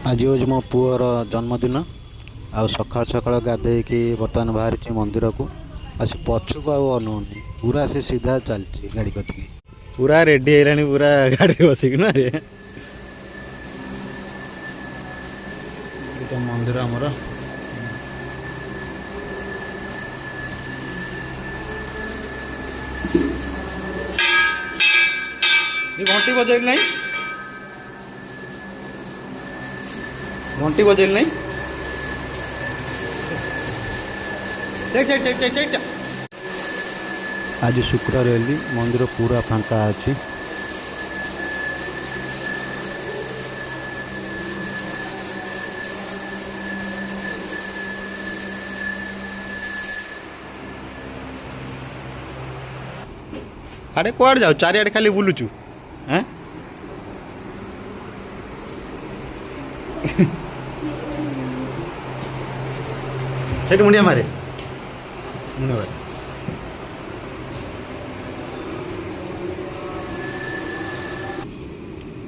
आज हूँ मो पुअर जन्मदिन आ सका सका गाधे बर्तमान बाहरी मंदिर को आ पछक आनौनी पूरा से सीधा चलती गाड़ी कति पूरा रेडी है पूरा गाड़ी बसिक ना रे मंदिर आमर घंटी बजेल नहीं घंटी बजेल नहीं आज शुक्र रही मंदिर पूरा फांका अच्छी आड़े कुआड़ जाऊ चारिआडे खाली बुलुचु हैं सेठ मुंडिया मारे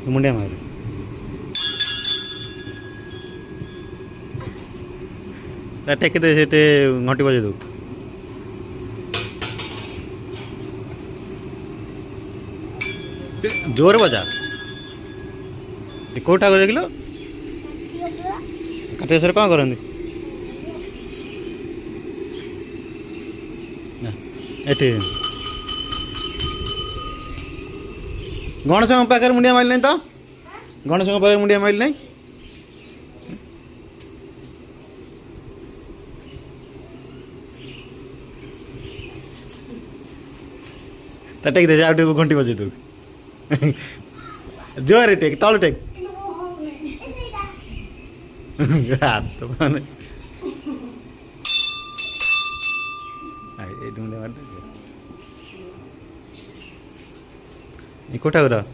मुंडिया मारे टेक दे से घंटी बजे दो जोर बजा कौ ठाकुर देखिल कातेश्वर कौन करती एटी गणेश पाखे मुंडिया मारे नहीं तो गणेश पाखे मुंडिया मारे नहीं टेक दे आउ घंटी बजे दो जोर टेक तल टेक हाथ माने कोठा गुरा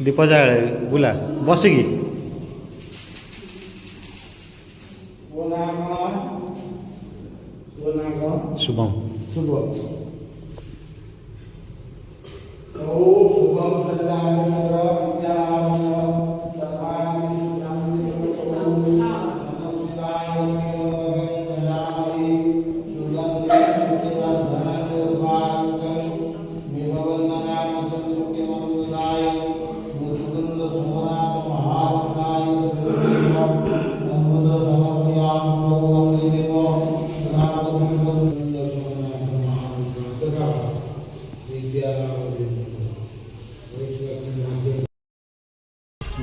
दीप जाए बुला बसिकी शुभम शुभम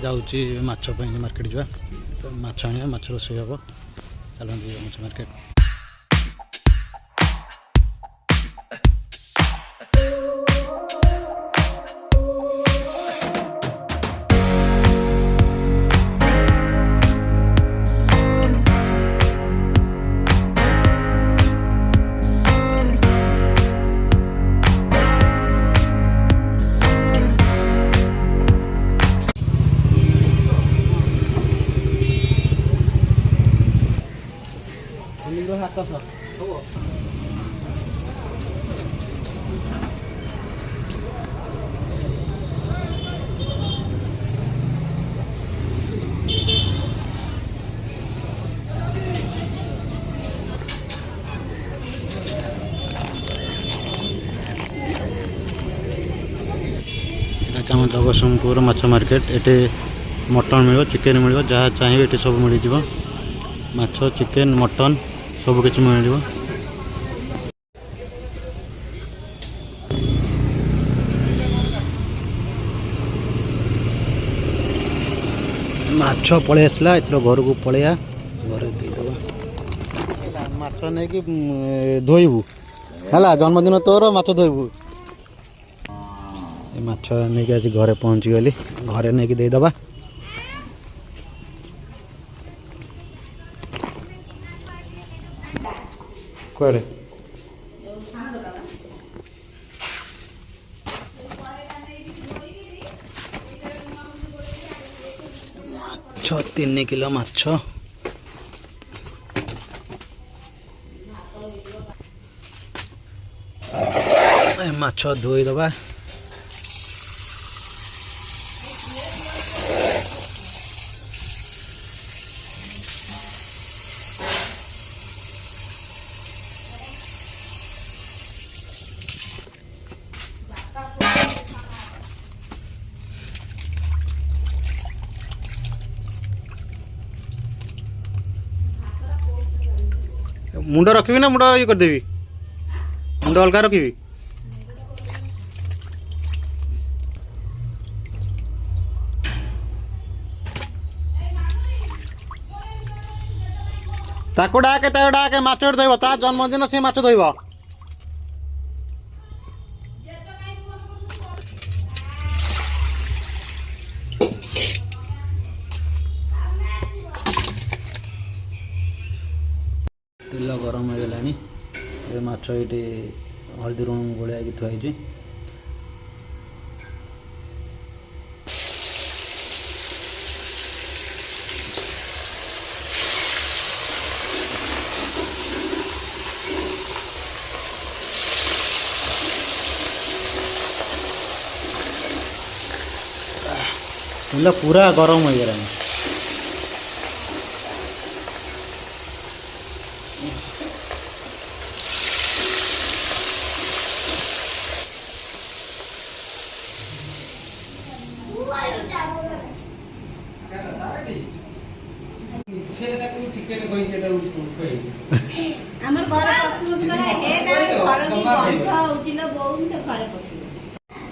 जाऊँगी माछ मार्केट जा तो माछ आने माछ रोषे हम चलते माछ मार्केट आम जगतसिंहपुर माछ मार्केट ये मटन मिल चिकेन मिल जहाँ चाहिए ये सब मिल जाव माछ चिकेन मटन सब किसी मिल माछ पलि आसला एथर घर को पलैया घर देदेव माछ नहीं कि धोबू है जन्मदिन तोर माछ धोबू माछ नहीं आज घरे पहुँची गली घरे नहीं देदेबा कड़े 3 କିଲୋ ମାଛ। ମାଛ ଧୋଇଦବା। मुंड रखी ना मुंड ये करदेवी मुंड अलग रखी ताको डाके माछ धोब ता जन्मदिन से माछ धोब तेल गरम हो गलानी ये माछ ये हल्दी लुण गोलिया थुआई तेल पूरा गरम हो गलानी हमर घर पशु करे हे ना घर की गंध होजिला बहुत से घर पशु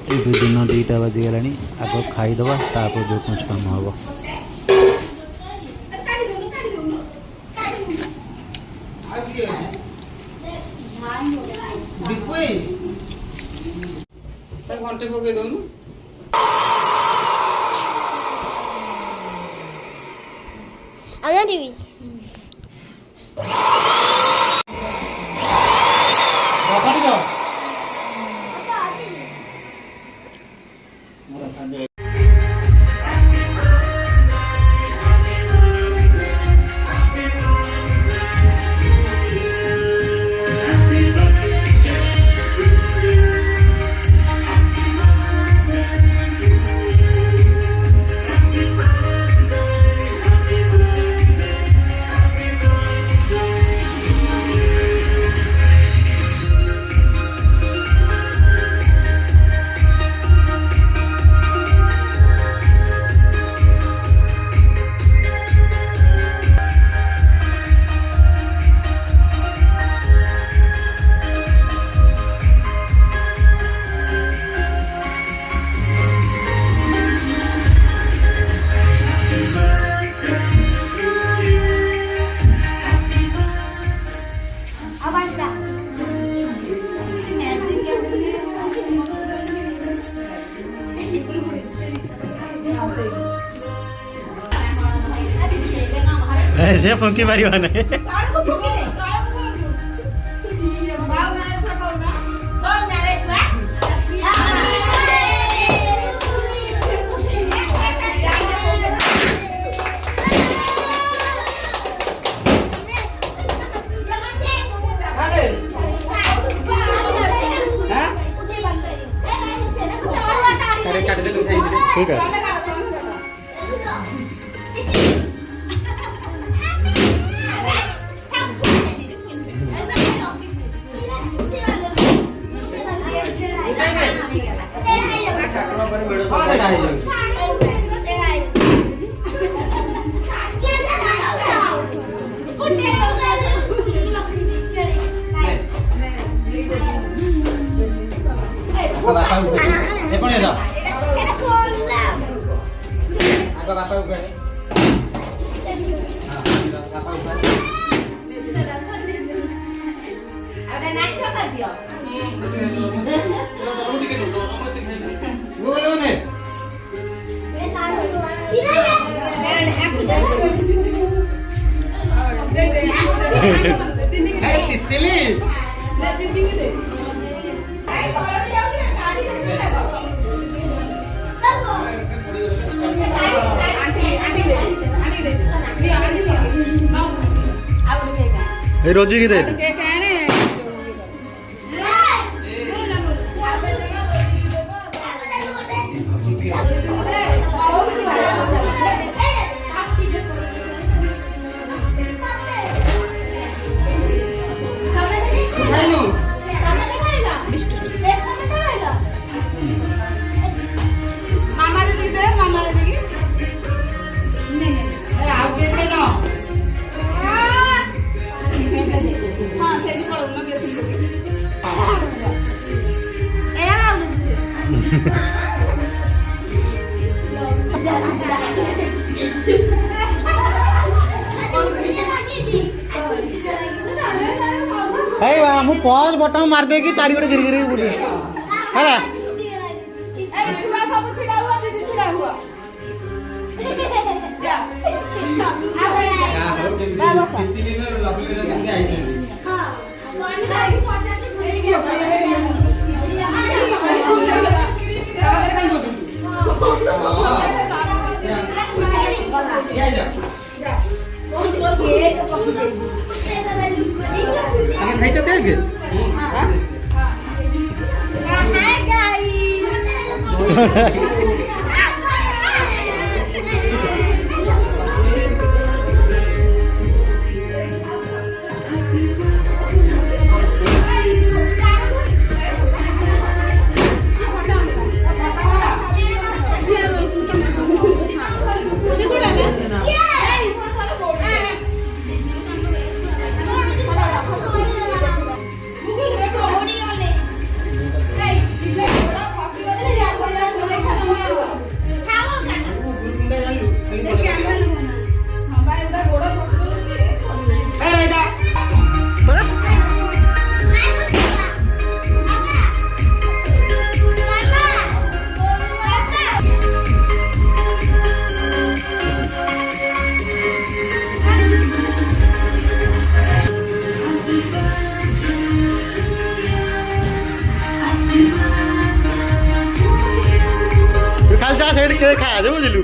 ये दिन 2टा बाजी गलानी आग खाईदबा तापर जो कुछ काम हम घंटे पकई दौनु ऐसे फंकी मारी वाने ठीक है तितली ଏ ରୋଜିକି ଦେ କେକ୍ ଆଣେ ଖାଇନୁ ମାମାରେ ଦେଇଦେ ମାମାରେ ଦେଇକି ଏ ଆଉ କିଏ ଖାଇନ ହଁ ସେଇଠି ପଳଉ ନା ବେଶୀ ମୁଁ ପଜ ବଟନ ମାରିଦେଇକି ଚାରିପଟେ ଘିରି ଘିରି ବୁଲି ହେଲା এই ছুয়া সব ছিড়া হুয়া দিদি ছিড়া হুয়া যা ଯା ହଉ କେମିତି ଦିନରେ ଲଭଲିରେ କେମିତି ଆଇଛନ୍ତି ଆମେ ଖାଇଛ କେକ୍ ଖାଲି ଯା ସେଇଠି କେକ୍ ଖା ବୁଝିଲୁ